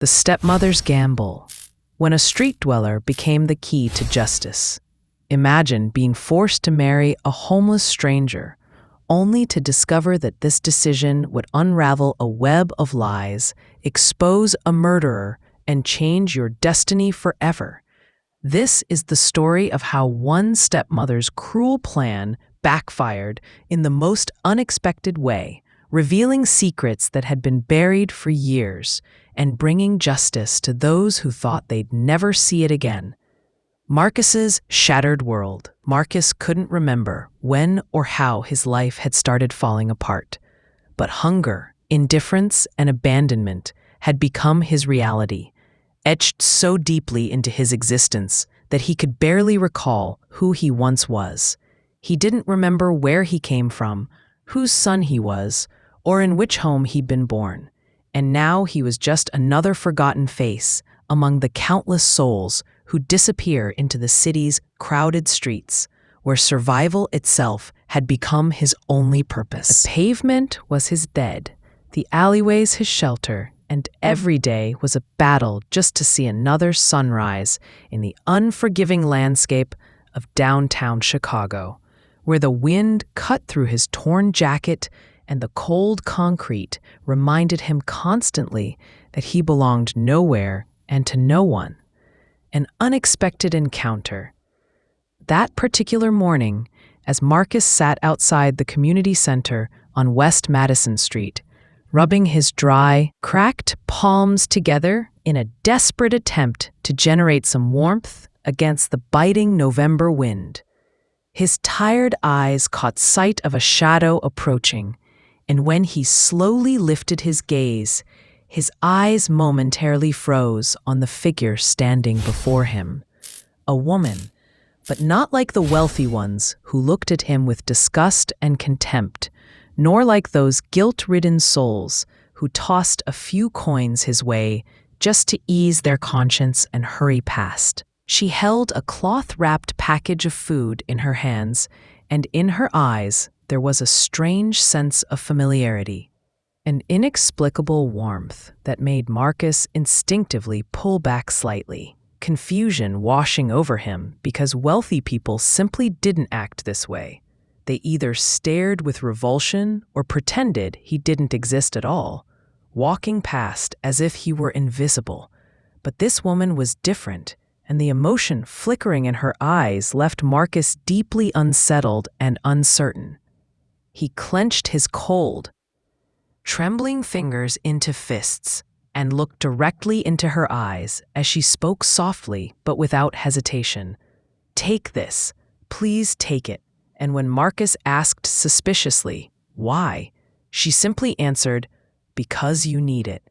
The stepmother's gamble, when a street dweller became the key to justice. Imagine being forced to marry a homeless stranger, only to discover that this decision would unravel a web of lies, expose a murderer, and change your destiny forever. This is the story of how one stepmother's cruel plan backfired in the most unexpected way, revealing secrets that had been buried for years and bringing justice to those who thought they'd never see it again. Marcus's shattered world. Marcus couldn't remember when or how his life had started falling apart, but hunger, indifference, and abandonment had become his reality, etched so deeply into his existence that he could barely recall who he once was. He didn't remember where he came from, whose son he was, or in which home he'd been born. And now he was just another forgotten face among the countless souls who disappear into the city's crowded streets, where survival itself had become his only purpose. The pavement was his bed, the alleyways his shelter, and every day was a battle just to see another sunrise in the unforgiving landscape of downtown Chicago, where the wind cut through his torn jacket and the cold concrete reminded him constantly that he belonged nowhere and to no one. An unexpected encounter. That particular morning, as Marcus sat outside the community center on West Madison Street, rubbing his dry, cracked palms together in a desperate attempt to generate some warmth against the biting November wind, his tired eyes caught sight of a shadow approaching, and when he slowly lifted his gaze, his eyes momentarily froze on the figure standing before him. A woman, but not like the wealthy ones who looked at him with disgust and contempt, nor like those guilt-ridden souls who tossed a few coins his way just to ease their conscience and hurry past. She held a cloth-wrapped package of food in her hands, and in her eyes there was a strange sense of familiarity, an inexplicable warmth that made Marcus instinctively pull back slightly, confusion washing over him because wealthy people simply didn't act this way. They either stared with revulsion or pretended he didn't exist at all, walking past as if he were invisible. But this woman was different, and the emotion flickering in her eyes left Marcus deeply unsettled and uncertain. He clenched his cold, trembling fingers into fists and looked directly into her eyes as she spoke softly but without hesitation. "Take this. Please take it." And when Marcus asked suspiciously, "Why?" she simply answered, "Because you need it."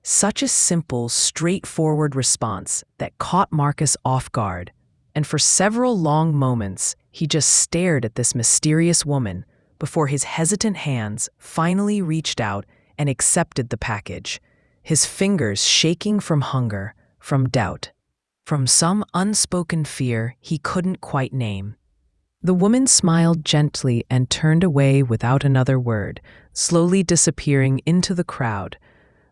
Such a simple, straightforward response that caught Marcus off guard, and for several long moments he just stared at this mysterious woman before his hesitant hands finally reached out and accepted the package, his fingers shaking from hunger, from doubt, from some unspoken fear he couldn't quite name. The woman smiled gently and turned away without another word, slowly disappearing into the crowd.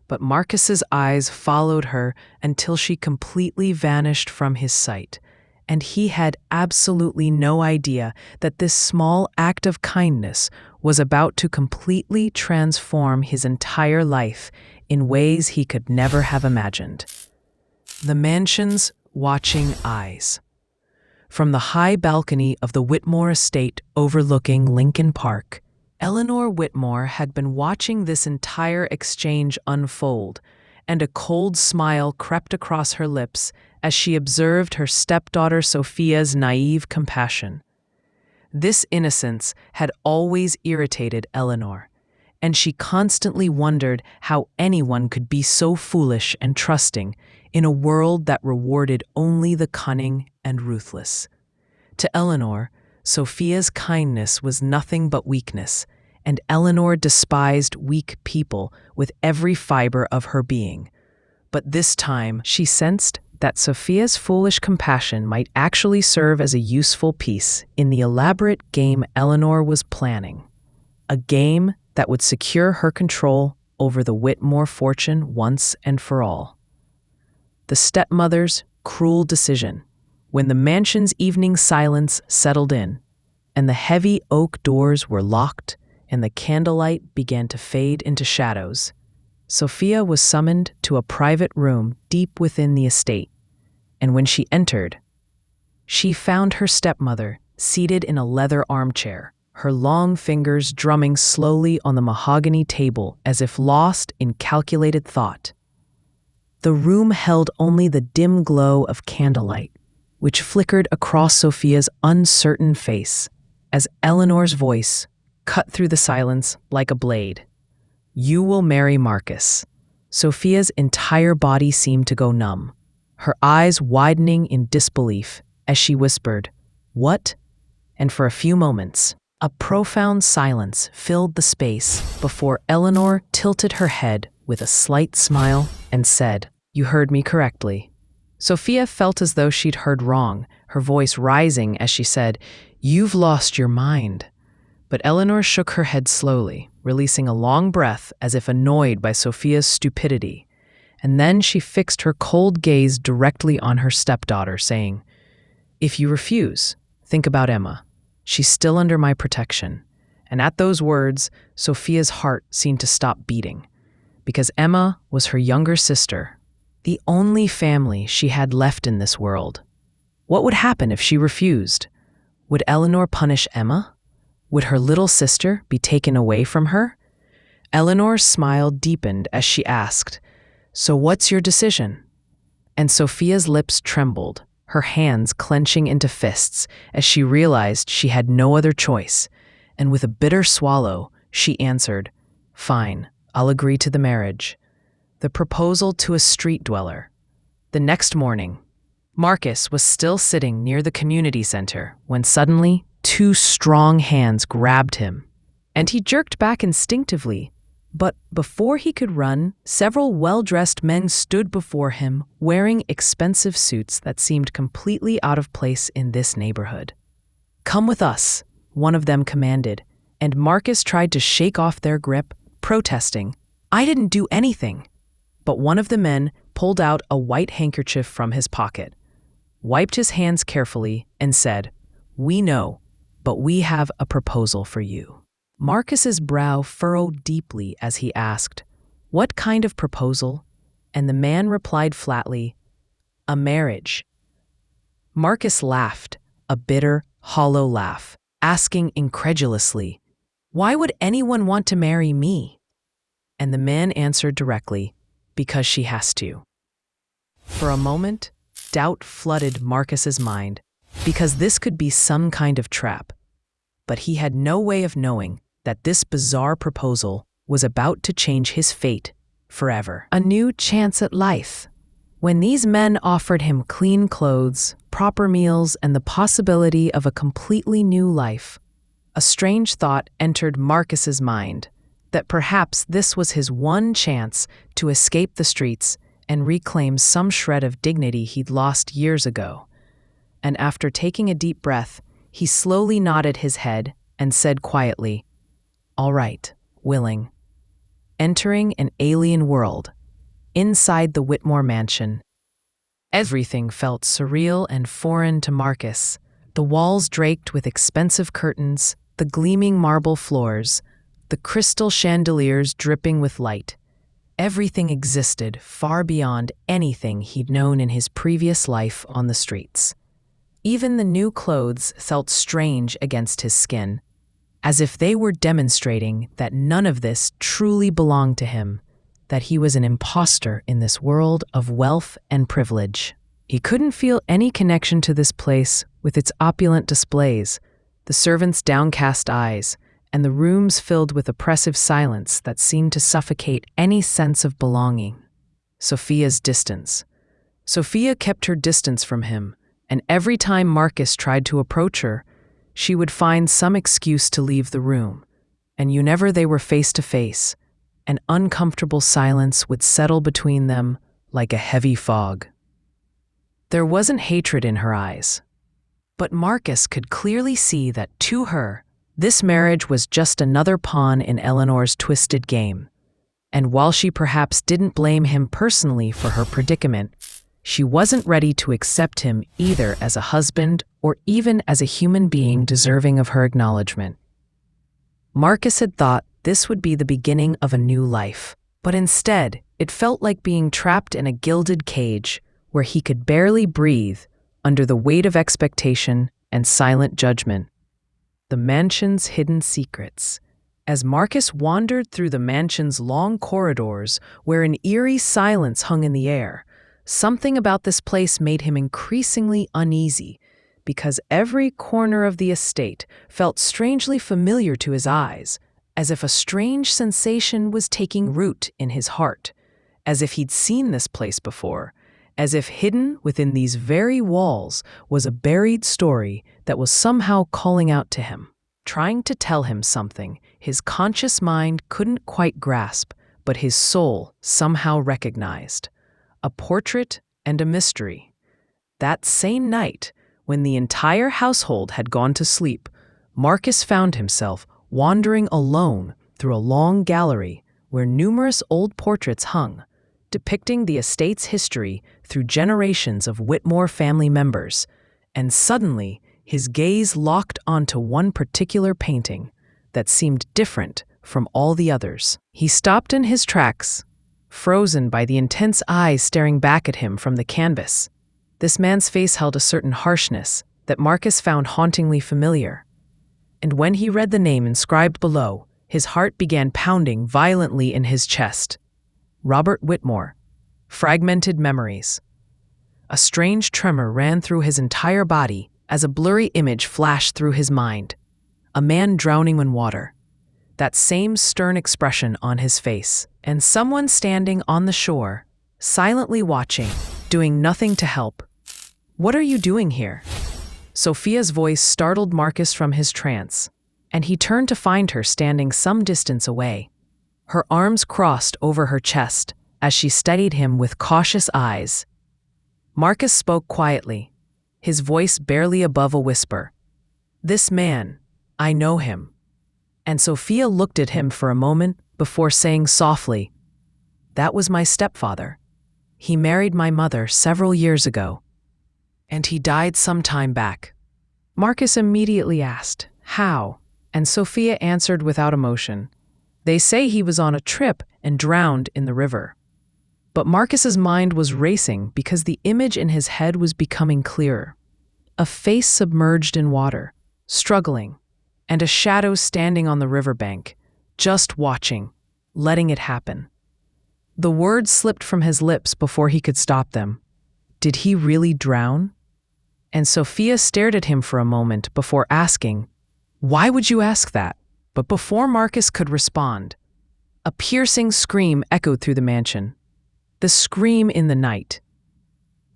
But Marcus's eyes followed her until she completely vanished from his sight, and he had absolutely no idea that this small act of kindness was about to completely transform his entire life in ways he could never have imagined. The mansion's watching eyes. From the high balcony of the Whitmore estate overlooking Lincoln Park, Eleanor Whitmore had been watching this entire exchange unfold, and a cold smile crept across her lips as she observed her stepdaughter Sophia's naive compassion. This innocence had always irritated Eleanor, and she constantly wondered how anyone could be so foolish and trusting in a world that rewarded only the cunning and ruthless. To Eleanor, Sophia's kindness was nothing but weakness, and Eleanor despised weak people with every fiber of her being. But this time, she sensed that Sophia's foolish compassion might actually serve as a useful piece in the elaborate game Eleanor was planning. A game that would secure her control over the Whitmore fortune once and for all. the stepmother's cruel decision. When the mansion's evening silence settled in, and the heavy oak doors were locked, and the candlelight began to fade into shadows, Sophia was summoned to a private room deep within the estate. And when she entered, she found her stepmother seated in a leather armchair, her long fingers drumming slowly on the mahogany table as if lost in calculated thought. The room held only the dim glow of candlelight, which flickered across Sophia's uncertain face as Eleanor's voice cut through the silence like a blade. "You will marry Marcus." Sophia's entire body seemed to go numb, her eyes widening in disbelief as she whispered, "What?" And for a few moments, a profound silence filled the space before Eleanor tilted her head with a slight smile and said, "You heard me correctly." Sophia felt as though she'd heard wrong, her voice rising as she said, "You've lost your mind." But Eleanor shook her head slowly, releasing a long breath as if annoyed by Sophia's stupidity. And then she fixed her cold gaze directly on her stepdaughter, saying, "If you refuse, think about Emma. She's still under my protection." And at those words, Sophia's heart seemed to stop beating, because Emma was her younger sister, the only family she had left in this world. What would happen if she refused? Would Eleanor punish Emma? Would her little sister be taken away from her? Eleanor's smile deepened as she asked, "So what's your decision?" And Sophia's lips trembled, her hands clenching into fists as she realized she had no other choice. And with a bitter swallow, she answered, "Fine, I'll agree to the marriage." The proposal to a street dweller. The next morning, Marcus was still sitting near the community center when suddenly 2 strong hands grabbed him, and he jerked back instinctively. But before he could run, several well-dressed men stood before him, wearing expensive suits that seemed completely out of place in this neighborhood. "Come with us," one of them commanded, and Marcus tried to shake off their grip, protesting, "I didn't do anything." But one of the men pulled out a white handkerchief from his pocket, wiped his hands carefully, and said, "We know, but we have a proposal for you." Marcus's brow furrowed deeply as he asked, "What kind of proposal?" And the man replied flatly, "A marriage." Marcus laughed, a bitter, hollow laugh, asking incredulously, "Why would anyone want to marry me?" And the man answered directly, "Because she has to." For a moment, doubt flooded Marcus's mind, because this could be some kind of trap. But he had no way of knowing that this bizarre proposal was about to change his fate forever. A new chance at life. When these men offered him clean clothes, proper meals, and the possibility of a completely new life, a strange thought entered Marcus's mind, that perhaps this was his one chance to escape the streets and reclaim some shred of dignity he'd lost years ago. And after taking a deep breath, he slowly nodded his head and said quietly, "All right, willing." Entering an alien world, inside the Whitmore mansion, everything felt surreal and foreign to Marcus. The walls draped with expensive curtains, the gleaming marble floors, the crystal chandeliers dripping with light. Everything existed far beyond anything he'd known in his previous life on the streets. Even the new clothes felt strange against his skin, as if they were demonstrating that none of this truly belonged to him, that he was an imposter in this world of wealth and privilege. He couldn't feel any connection to this place with its opulent displays, the servants' downcast eyes, and the rooms filled with oppressive silence that seemed to suffocate any sense of belonging. Sophia's distance. Sophia kept her distance from him, and every time Marcus tried to approach her, she would find some excuse to leave the room. And whenever they were face to face, an uncomfortable silence would settle between them like a heavy fog. There wasn't hatred in her eyes, but Marcus could clearly see that to her, this marriage was just another pawn in Eleanor's twisted game. And while she perhaps didn't blame him personally for her predicament, She wasn't ready to accept him either as a husband or even as a human being deserving of her acknowledgement. Marcus had thought this would be the beginning of a new life, but instead, it felt like being trapped in a gilded cage where he could barely breathe under the weight of expectation and silent judgment. The mansion's hidden secrets. As Marcus wandered through the mansion's long corridors where an eerie silence hung in the air, something about this place made him increasingly uneasy because every corner of the estate felt strangely familiar to his eyes, as if a strange sensation was taking root in his heart, as if he'd seen this place before, as if hidden within these very walls was a buried story that was somehow calling out to him, trying to tell him something his conscious mind couldn't quite grasp, but his soul somehow recognized. A portrait and a mystery. That same night, when the entire household had gone to sleep, Marcus found himself wandering alone through a long gallery where numerous old portraits hung, depicting the estate's history through generations of Whitmore family members, and suddenly his gaze locked onto one particular painting that seemed different from all the others. He stopped in his tracks, frozen by the intense eyes staring back at him from the canvas. This man's face held a certain harshness that Marcus found hauntingly familiar. And when he read the name inscribed below, his heart began pounding violently in his chest. Robert Whitmore. Fragmented memories. A strange tremor ran through his entire body as a blurry image flashed through his mind. A man drowning in water. That same stern expression on his face, and someone standing on the shore, silently watching, doing nothing to help. "What are you doing here?" Sophia's voice startled Marcus from his trance, and he turned to find her standing some distance away. Her arms crossed over her chest as she studied him with cautious eyes. Marcus spoke quietly, his voice barely above a whisper. "This man, I know him." And Sophia looked at him for a moment before saying softly, "That was my stepfather. He married my mother several years ago, and he died some time back." Marcus immediately asked, "How?" And Sophia answered without emotion, "They say he was on a trip and drowned in the river." But Marcus's mind was racing because the image in his head was becoming clearer. A face submerged in water, struggling, and a shadow standing on the riverbank, just watching, letting it happen. The words slipped from his lips before he could stop them. Did he really drown? And Sophia stared at him for a moment before asking, "Why would you ask that?" But before Marcus could respond, a piercing scream echoed through the mansion. The scream in the night.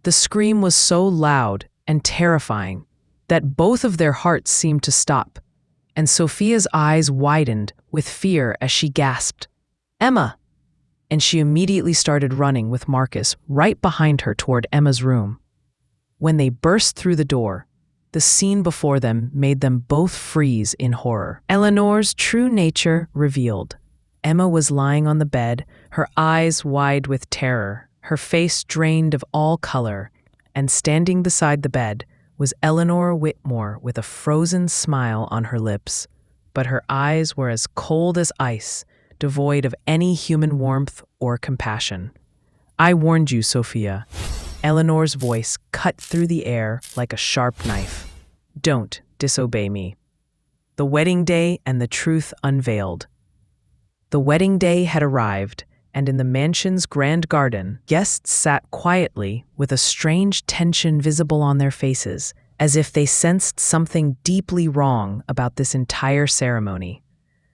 The scream was so loud and terrifying that both of their hearts seemed to stop, and Sophia's eyes widened with fear as she gasped, "Emma!" And she immediately started running with Marcus right behind her toward Emma's room. When they burst through the door, the scene before them made them both freeze in horror. Eleanor's true nature revealed. Emma was lying on the bed, her eyes wide with terror, her face drained of all color, and standing beside the bed was Eleanor Whitmore with a frozen smile on her lips, but her eyes were as cold as ice, devoid of any human warmth or compassion. "I warned you, Sophia." Eleanor's voice cut through the air like a sharp knife. "Don't disobey me." The wedding day and the truth unveiled. The wedding day had arrived, and in the mansion's grand garden, guests sat quietly with a strange tension visible on their faces, as if they sensed something deeply wrong about this entire ceremony.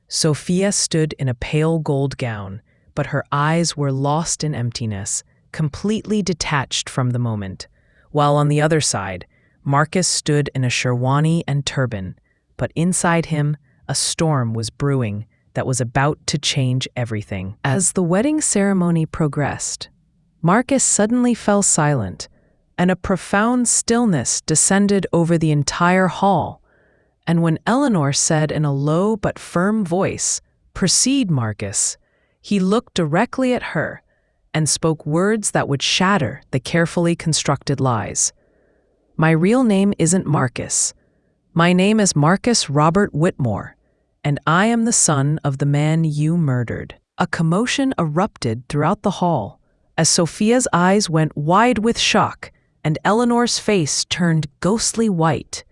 Sophia stood in a pale gold gown, but her eyes were lost in emptiness, completely detached from the moment, while on the other side, Marcus stood in a sherwani and turban, but inside him, a storm was brewing that was about to change everything. As the wedding ceremony progressed, Marcus suddenly fell silent, and a profound stillness descended over the entire hall. And when Eleanor said in a low but firm voice, "Proceed, Marcus," he looked directly at her, and spoke words that would shatter the carefully constructed lies. "My real name isn't Marcus. My name is Marcus Robert Whitmore, and I am the son of the man you murdered." A commotion erupted throughout the hall as Sophia's eyes went wide with shock and Eleanor's face turned ghostly white,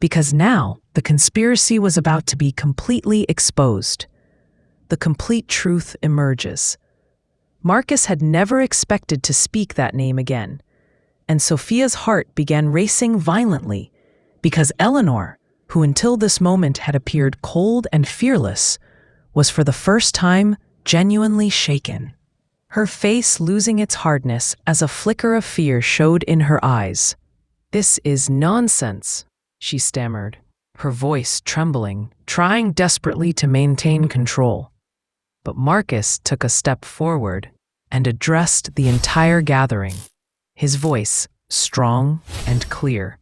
because now the conspiracy was about to be completely exposed. The complete truth emerges. Marcus had never expected to speak that name again, and Sophia's heart began racing violently, because Eleanor, who until this moment had appeared cold and fearless, was for the first time genuinely shaken, her face losing its hardness as a flicker of fear showed in her eyes. "This is nonsense," she stammered, her voice trembling, trying desperately to maintain control. But Marcus took a step forward and addressed the entire gathering, his voice strong and clear.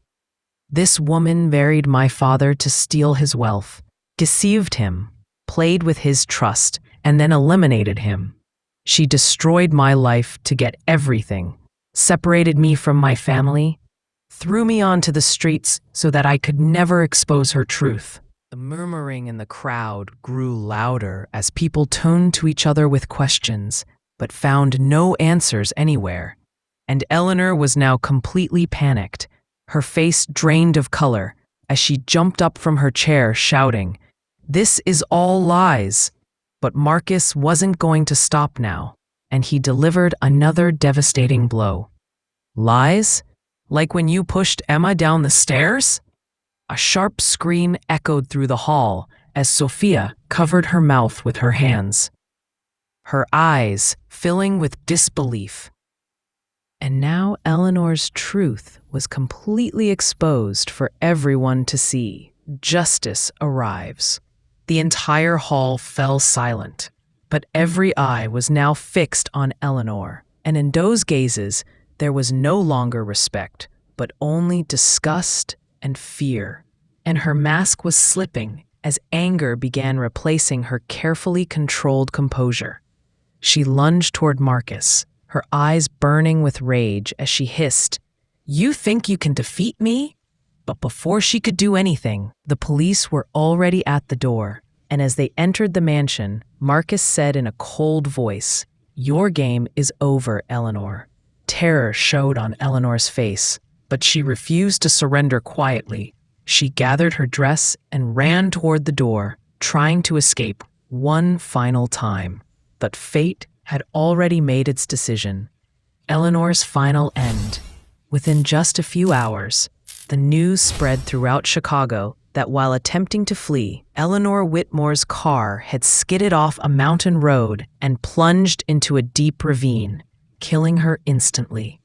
"This woman married my father to steal his wealth, deceived him, played with his trust, and then eliminated him. She destroyed my life to get everything, separated me from my family, threw me onto the streets so that I could never expose her truth." The murmuring in the crowd grew louder as people turned to each other with questions, but found no answers anywhere. And Eleanor was now completely panicked, her face drained of color, as she jumped up from her chair shouting, "This is all lies!" But Marcus wasn't going to stop now, and he delivered another devastating blow. "Lies? Like when you pushed Emma down the stairs?" A sharp scream echoed through the hall as Sophia covered her mouth with her hands, her eyes filling with disbelief. And now Eleanor's truth was completely exposed for everyone to see. Justice arrives. The entire hall fell silent, but every eye was now fixed on Eleanor, and in those gazes there was no longer respect, but only disgust and fear. And her mask was slipping as anger began replacing her carefully controlled composure. She lunged toward Marcus, her eyes burning with rage as she hissed, "You think you can defeat me?" But before she could do anything, the police were already at the door, and as they entered the mansion, Marcus said in a cold voice, "Your game is over, Eleanor." Terror showed on Eleanor's face, but she refused to surrender quietly. She gathered her dress and ran toward the door, trying to escape one final time. But fate had already made its decision. Eleanor's final end. Within just a few hours, the news spread throughout Chicago that while attempting to flee, Eleanor Whitmore's car had skidded off a mountain road and plunged into a deep ravine, killing her instantly.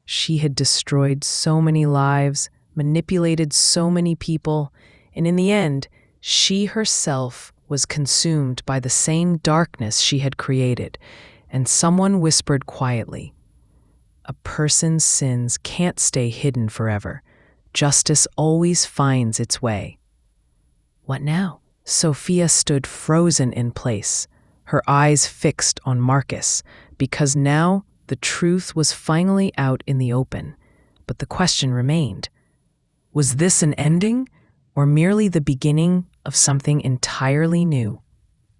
She had destroyed so many lives, manipulated so many people, and in the end, she herself was consumed by the same darkness she had created, and someone whispered quietly, "A person's sins can't stay hidden forever. Justice always finds its way." What now? Sophia stood frozen in place, her eyes fixed on Marcus, because now the truth was finally out in the open. But the question remained, was this an ending, or merely the beginning of something entirely new?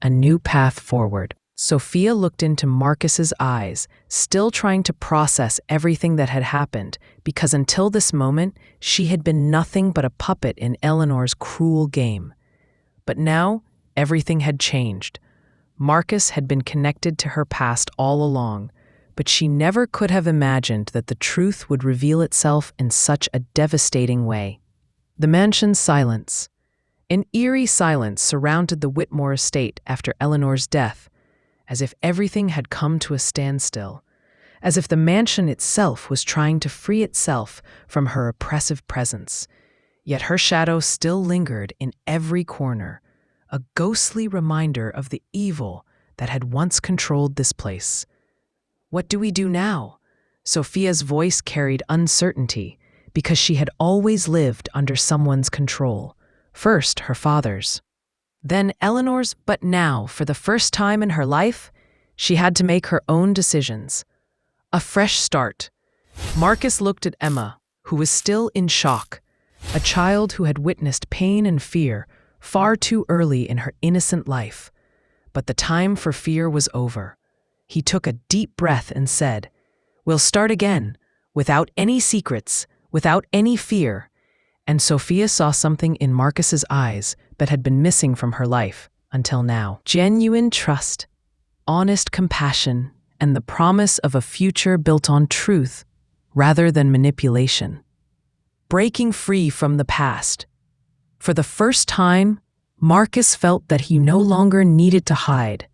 A new path forward. Sophia looked into Marcus's eyes, still trying to process everything that had happened, because until this moment, she had been nothing but a puppet in Eleanor's cruel game. But now, everything had changed. Marcus had been connected to her past all along, but she never could have imagined that the truth would reveal itself in such a devastating way. The mansion's silence. An eerie silence surrounded the Whitmore estate after Eleanor's death, as if everything had come to a standstill, as if the mansion itself was trying to free itself from her oppressive presence. Yet her shadow still lingered in every corner, a ghostly reminder of the evil that had once controlled this place. What do we do now? Sophia's voice carried uncertainty, because she had always lived under someone's control. First, her father's, then Eleanor's, but now, for the first time in her life, She had to make her own decisions. A fresh start. Marcus looked at Emma, who was still in shock, a child who had witnessed pain and fear far too early in her innocent life. But the time for fear was over. He took a deep breath and said, "We'll start again, without any secrets, without any fear." And Sophia saw something in Marcus's eyes that had been missing from her life until now. Genuine trust, honest compassion, and the promise of a future built on truth rather than manipulation. Breaking free from the past. For the first time, Marcus felt that he no longer needed to hide,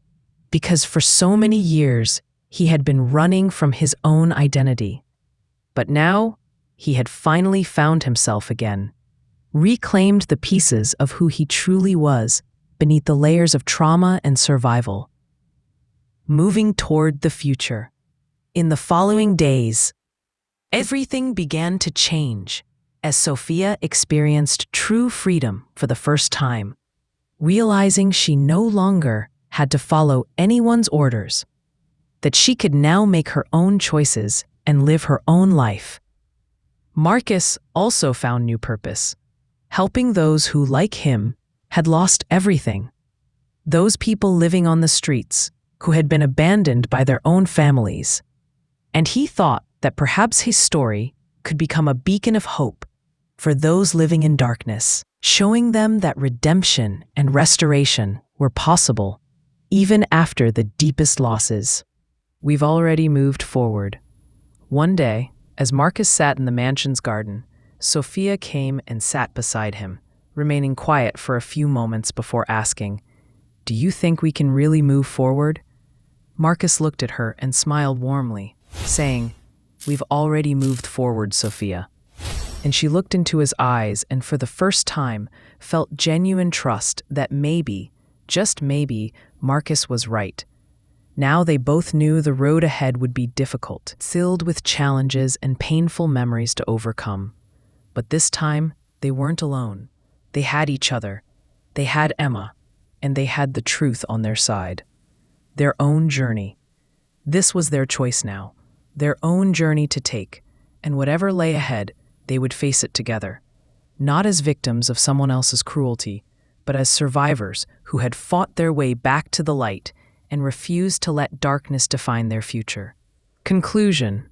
because for so many years he had been running from his own identity. But now, he had finally found himself again, reclaimed the pieces of who he truly was beneath the layers of trauma and survival. Moving toward the future. In the following days, everything began to change as Sophia experienced true freedom for the first time, realizing she no longer had to follow anyone's orders, that she could now make her own choices and live her own life. Marcus also found new purpose, helping those who, like him, had lost everything. Those people living on the streets, who had been abandoned by their own families. And he thought that perhaps his story could become a beacon of hope for those living in darkness, showing them that redemption and restoration were possible, even after the deepest losses. We've already moved forward. One day, as Marcus sat in the mansion's garden, Sophia came and sat beside him, remaining quiet for a few moments before asking, "Do you think we can really move forward?" Marcus looked at her and smiled warmly, saying, "We've already moved forward, Sophia." And she looked into his eyes and for the first time felt genuine trust that maybe, just maybe, Marcus was right. Now they both knew the road ahead would be difficult, filled with challenges and painful memories to overcome. But this time, they weren't alone. They had each other. They had Emma, and they had the truth on their side. Their own journey. This was their choice now, their own journey to take, and whatever lay ahead, they would face it together, not as victims of someone else's cruelty, but as survivors who had fought their way back to the light and refused to let darkness define their future. Conclusion.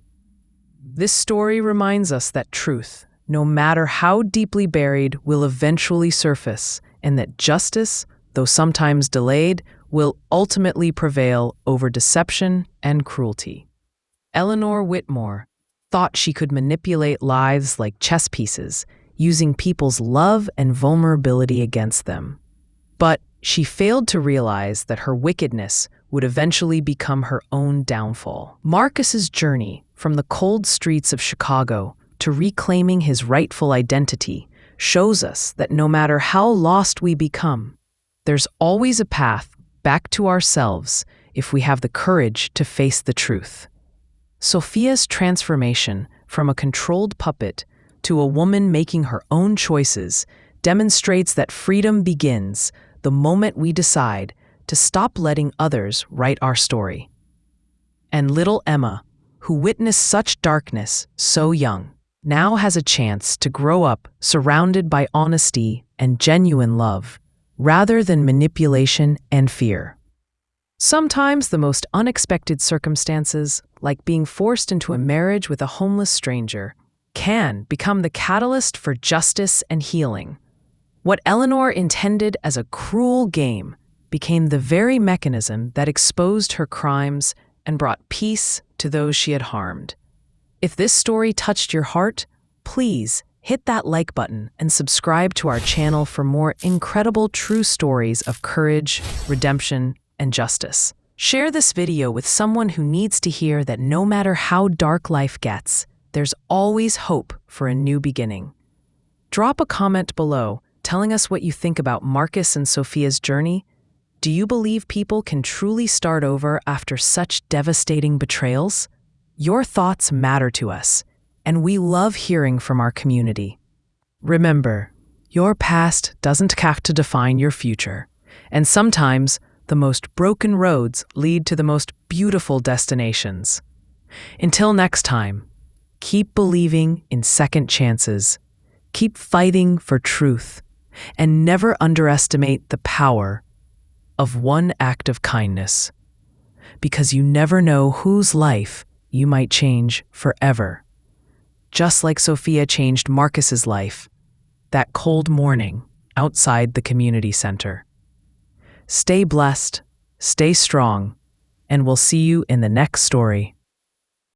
This story reminds us that truth, no matter how deeply buried, will eventually surface, and that justice, though sometimes delayed, will ultimately prevail over deception and cruelty. Eleanor Whitmore thought she could manipulate lives like chess pieces, using people's love and vulnerability against them. But she failed to realize that her wickedness would eventually become her own downfall. Marcus's journey from the cold streets of Chicago to reclaiming his rightful identity shows us that no matter how lost we become, there's always a path back to ourselves if we have the courage to face the truth. Sophia's transformation from a controlled puppet to a woman making her own choices demonstrates that freedom begins the moment we decide to stop letting others write our story. And little Emma, who witnessed such darkness so young, now has a chance to grow up surrounded by honesty and genuine love, rather than manipulation and fear. Sometimes the most unexpected circumstances, like being forced into a marriage with a homeless stranger, can become the catalyst for justice and healing. What Eleanor intended as a cruel game became the very mechanism that exposed her crimes and brought peace to those she had harmed. If this story touched your heart, please hit that like button and subscribe to our channel for more incredible true stories of courage, redemption, and justice. Share this video with someone who needs to hear that no matter how dark life gets, there's always hope for a new beginning. Drop a comment below telling us what you think about Marcus and Sophia's journey. Do you believe people can truly start over after such devastating betrayals? Your thoughts matter to us, and we love hearing from our community. Remember, your past doesn't have to define your future, and sometimes the most broken roads lead to the most beautiful destinations. Until next time, keep believing in second chances, keep fighting for truth, and never underestimate the power of one act of kindness, because you never know whose life you might change forever. Just like Sophia changed Marcus's life that cold morning outside the community center. Stay blessed, stay strong, and we'll see you in the next story.